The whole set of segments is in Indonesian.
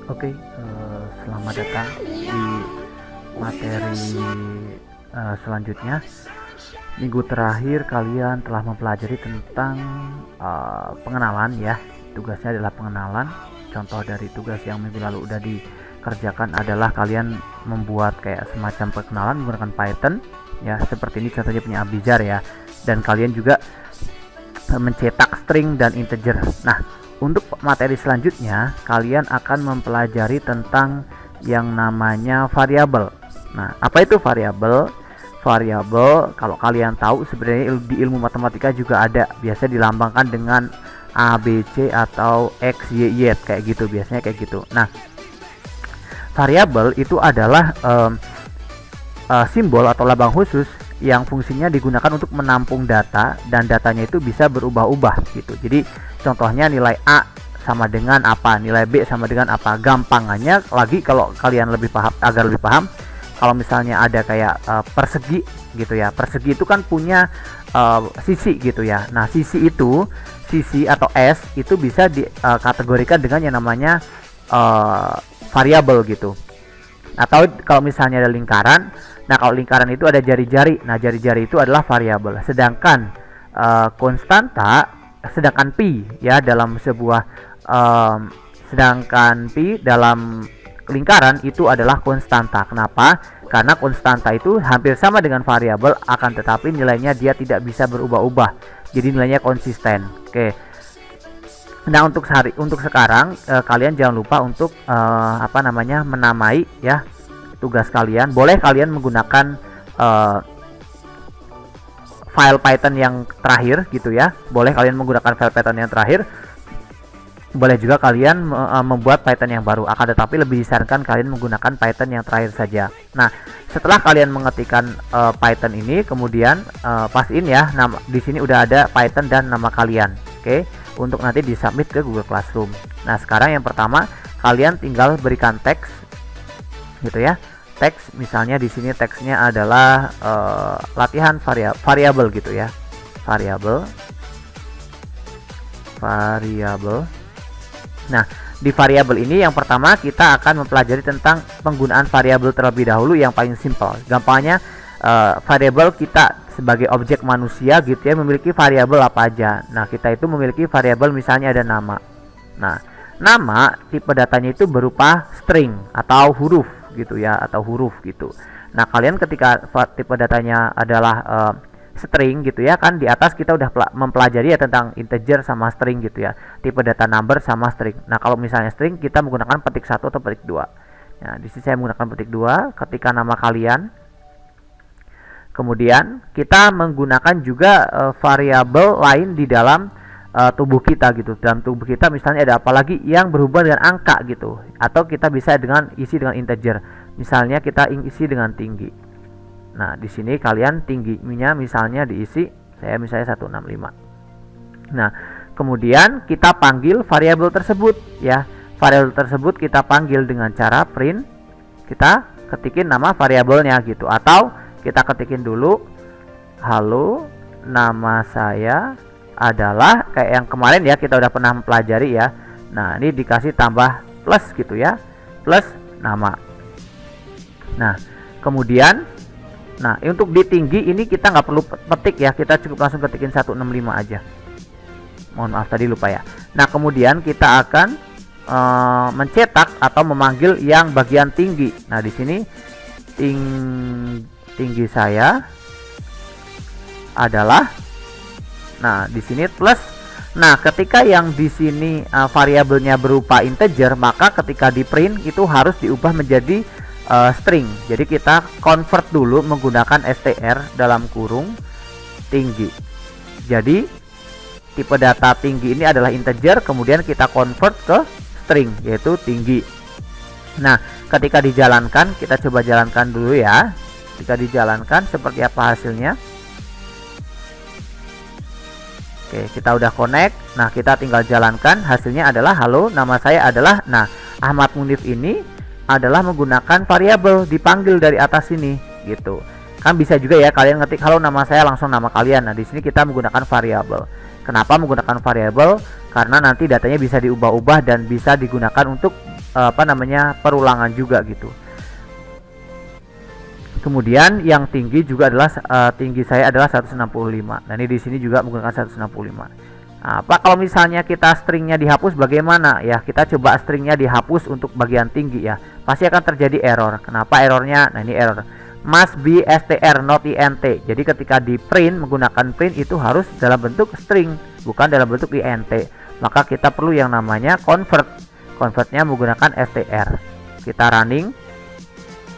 Oke, selamat datang di materi selanjutnya. Minggu terakhir kalian telah mempelajari tentang pengenalan ya. Tugasnya adalah pengenalan. Contoh dari tugas yang minggu lalu udah dikerjakan adalah kalian membuat kayak semacam pengenalan menggunakan Python ya. Seperti ini contohnya punya Abizar ya. Dan kalian juga mencetak string dan integer. Nah, untuk materi selanjutnya kalian akan mempelajari tentang yang namanya variabel. Nah, apa itu variabel? Variabel kalau kalian tahu sebenarnya di ilmu matematika juga ada, biasa dilambangkan dengan A, B, C atau X, Y, Y kayak gitu, biasanya kayak gitu. Nah, variabel itu adalah simbol atau lambang khusus yang fungsinya digunakan untuk menampung data, dan datanya itu bisa berubah-ubah gitu. Jadi contohnya nilai A sama dengan apa, nilai B sama dengan apa. Gampangannya lagi kalau kalian lebih paham, agar lebih paham, kalau misalnya ada kayak persegi gitu ya. Persegi itu kan punya sisi gitu ya. Nah, sisi atau S itu bisa dikategorikan dengan yang namanya variabel gitu. Atau kalau misalnya ada lingkaran, nah kalau lingkaran itu ada jari-jari. Nah, jari-jari itu adalah variabel. Sedangkan sedangkan pi ya dalam sebuah sedangkan pi dalam lingkaran itu adalah konstanta. Kenapa? Karena konstanta itu hampir sama dengan variabel, akan tetapi nilainya dia tidak bisa berubah-ubah. Jadi nilainya konsisten. Oke. Nah, untuk sekarang kalian jangan lupa untuk menamai ya tugas kalian. Boleh kalian menggunakan file Python yang terakhir gitu ya. Boleh kalian menggunakan file Python yang terakhir. Boleh juga kalian membuat Python yang baru. Akan tetapi lebih disarankan kalian menggunakan Python yang terakhir saja. Nah, setelah kalian mengetikkan Python ini, kemudian pastiin ya di sini udah ada Python dan nama kalian. Oke, untuk nanti disubmit ke Google Classroom. Nah, sekarang yang pertama kalian tinggal berikan teks gitu ya. Teks misalnya di sini teksnya adalah latihan variabel gitu ya. Variabel. Nah, di variabel ini yang pertama kita akan mempelajari tentang penggunaan variabel terlebih dahulu yang paling simpel. Gampangnya variabel kita sebagai objek manusia gitu ya memiliki variabel apa aja. Nah, kita itu memiliki variabel misalnya ada nama. Nah, nama tipe datanya itu berupa string atau huruf gitu ya, atau huruf gitu. Nah, kalian ketika tipe datanya adalah string gitu ya, kan di atas kita udah mempelajari ya tentang integer sama string gitu ya, tipe data number sama string. Nah, kalau misalnya string kita menggunakan petik 1 atau petik 2. Nah, di sini saya menggunakan petik 2 ketika nama kalian. Kemudian kita menggunakan juga variabel lain di dalam tubuh kita gitu. Dalam tubuh kita misalnya ada apa lagi yang berhubungan dengan angka gitu, atau kita bisa isi dengan integer. Misalnya kita isi dengan tinggi. Nah, di sini kalian tingginya misalnya diisi saya misalnya 165. Nah, kemudian kita panggil variabel tersebut ya. Variabel tersebut kita panggil dengan cara print. Kita ketikin nama variabelnya gitu, atau kita ketikin dulu halo, nama saya adalah kayak yang kemarin ya, kita udah pernah mempelajari ya. Nah, ini dikasih tambah plus gitu ya. Plus nama. Nah, kemudian untuk di tinggi ini kita nggak perlu petik ya, kita cukup langsung ketikin 165 aja. Mohon maaf tadi lupa ya. Nah, kemudian kita akan mencetak atau memanggil yang bagian tinggi. Nah, di sini tinggi saya adalah, nah di sini plus. Nah, ketika yang di sini variabelnya berupa integer, maka ketika di print itu harus diubah menjadi string. Jadi kita convert dulu menggunakan str dalam kurung tinggi. Jadi tipe data tinggi ini adalah integer, kemudian kita convert ke string yaitu tinggi. Nah, ketika dijalankan, kita coba jalankan dulu ya. Ketika dijalankan seperti apa hasilnya? Oke, kita udah connect. Nah, kita tinggal jalankan. Hasilnya adalah halo, nama saya adalah. Nah, Ahmad Munif ini adalah menggunakan variabel dipanggil dari atas sini gitu. Kan bisa juga ya kalian ngetik halo nama saya langsung nama kalian. Nah, di sini kita menggunakan variabel. Kenapa menggunakan variabel? Karena nanti datanya bisa diubah-ubah dan bisa digunakan untuk perulangan juga gitu. Kemudian yang tinggi juga adalah tinggi saya adalah 165. Nah, ini di sini juga menggunakan 165. Nah, Pak, kalau misalnya kita stringnya dihapus bagaimana ya? Kita coba stringnya dihapus untuk bagian tinggi ya. Pasti akan terjadi error. Kenapa errornya? Nah, ini error. Must be str not int. Jadi ketika di print menggunakan print itu harus dalam bentuk string, bukan dalam bentuk int. Maka kita perlu yang namanya convert. Convertnya menggunakan str. Kita running.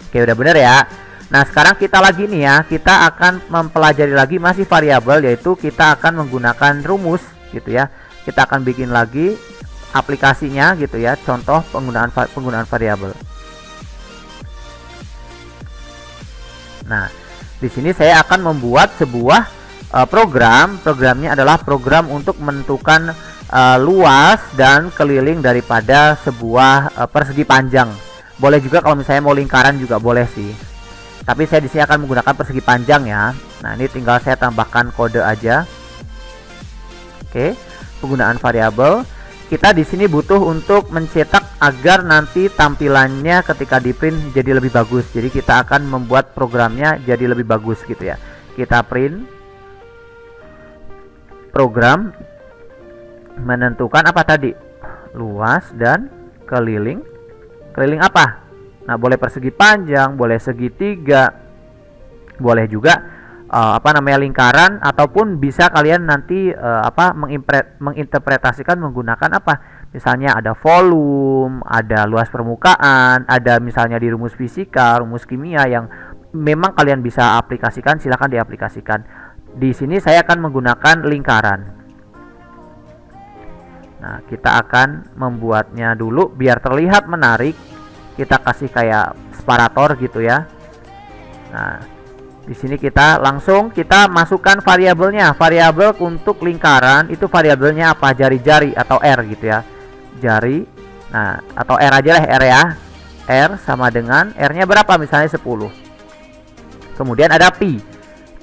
Oke, udah bener ya. Nah, sekarang kita lagi nih ya, kita akan mempelajari lagi masih variabel, yaitu kita akan menggunakan rumus gitu ya. Kita akan bikin lagi aplikasinya gitu ya, contoh penggunaan variabel. Nah, di sini saya akan membuat sebuah programnya adalah program untuk menentukan luas dan keliling daripada sebuah persegi panjang. Boleh juga kalau misalnya mau lingkaran juga boleh sih. Tapi saya di sini akan menggunakan persegi panjang ya. Nah, ini tinggal saya tambahkan kode aja. Oke, penggunaan variabel. Kita di sini butuh untuk mencetak agar nanti tampilannya ketika di print jadi lebih bagus. Jadi kita akan membuat programnya jadi lebih bagus gitu ya. Kita print program menentukan apa tadi? Luas dan keliling. Keliling apa? Nah, boleh persegi panjang, boleh segitiga, boleh juga lingkaran, ataupun bisa kalian nanti menginterpretasikan menggunakan apa? Misalnya ada volume, ada luas permukaan, ada misalnya di rumus fisika, rumus kimia yang memang kalian bisa aplikasikan, silahkan diaplikasikan. Di sini saya akan menggunakan lingkaran. Nah, kita akan membuatnya dulu biar terlihat menarik. Kita kasih kayak separator gitu ya. Nah, di sini kita langsung masukkan variabelnya. Variabel untuk lingkaran itu variabelnya apa? Jari-jari atau R gitu ya. Jari. Nah, atau R aja lah, R ya. R sama dengan R-nya berapa? Misalnya 10. Kemudian ada pi.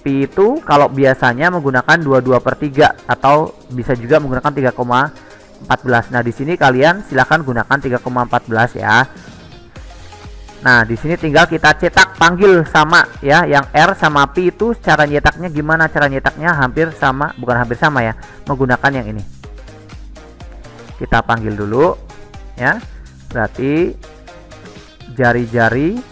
Pi itu kalau biasanya menggunakan 22/3 atau bisa juga menggunakan 3,14. Nah, di sini kalian silahkan gunakan 3,14 ya. Nah, di sini tinggal kita cetak panggil sama ya, yang R sama pi itu cara nyetaknya gimana? Cara nyetaknya hampir sama, bukan hampir sama ya, menggunakan yang ini. Kita panggil dulu ya. Berarti jari-jari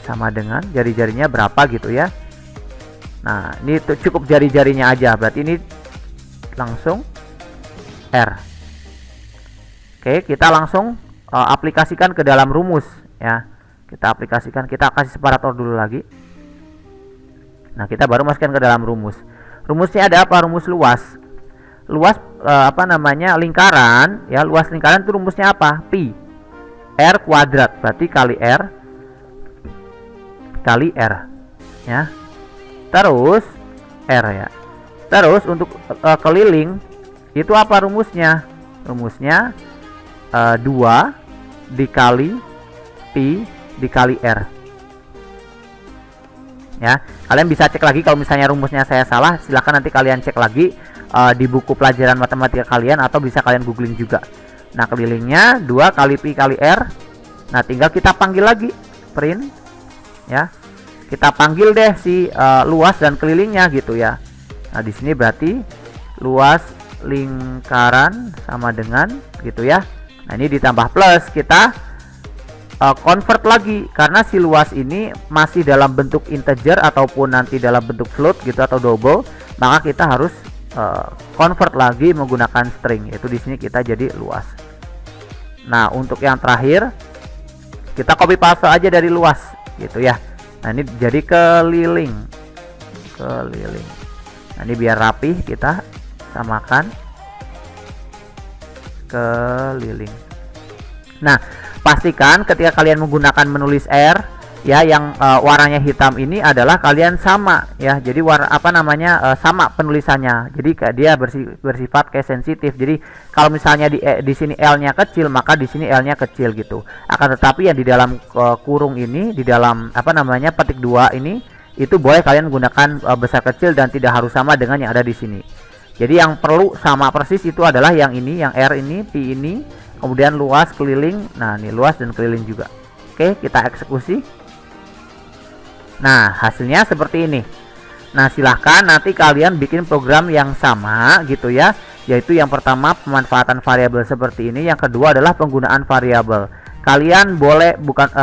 sama dengan jari-jarinya berapa gitu ya. Nah, ini cukup jari-jarinya aja, berarti ini langsung R. Oke, kita langsung aplikasikan ke dalam rumus ya. Kita aplikasikan, kita kasih separator dulu lagi. Nah, kita baru masukkan ke dalam rumus. Rumusnya ada apa? Rumus luas. Luas lingkaran ya. Luas lingkaran itu rumusnya apa? Pi R kuadrat, berarti kali R ya. Terus R ya. Terus untuk keliling itu apa rumusnya? Rumusnya 2 dikali pi dikali R ya. Kalian bisa cek lagi kalau misalnya rumusnya saya salah, silahkan nanti kalian cek lagi di buku pelajaran matematika kalian, atau bisa kalian googling juga. Nah, kelilingnya 2 kali pi kali R. Nah, tinggal kita panggil lagi print ya. Kita panggil deh si luas dan kelilingnya gitu ya. Nah, di sini berarti luas lingkaran sama dengan gitu ya. Nah, ini ditambah plus, kita convert lagi karena si luas ini masih dalam bentuk integer ataupun nanti dalam bentuk float gitu atau double, maka kita harus convert lagi menggunakan string, yaitu di sini kita jadi luas. Nah, untuk yang terakhir kita copy paste aja dari luas gitu ya. Nah, ini jadi keliling. Nah, ini biar rapih kita samakan keliling. Nah, pastikan ketika kalian menggunakan menulis R ya, yang warnanya hitam ini adalah kalian sama ya. Jadi sama penulisannya. Jadi dia bersifat kayak sensitif. Jadi kalau misalnya di sini L-nya kecil, maka di sini L-nya kecil gitu. Akan tetapi yang di dalam kurung ini, di dalam petik 2 ini, itu boleh kalian gunakan besar kecil dan tidak harus sama dengan yang ada di sini. Jadi yang perlu sama persis itu adalah yang ini, yang R ini, P ini, kemudian luas, keliling. Nah, ini luas dan keliling juga. Oke, kita eksekusi. Nah, hasilnya seperti ini. Nah, silahkan nanti kalian bikin program yang sama gitu ya, yaitu yang pertama pemanfaatan variabel seperti ini, yang kedua adalah penggunaan variabel. Kalian boleh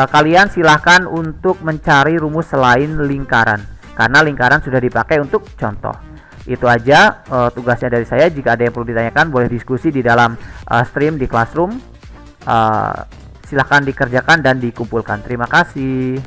kalian silahkan untuk mencari rumus selain lingkaran, karena lingkaran sudah dipakai untuk contoh. Itu aja tugasnya dari saya. Jika ada yang perlu ditanyakan, boleh diskusi di dalam stream di Classroom. Silahkan dikerjakan dan dikumpulkan. Terima kasih.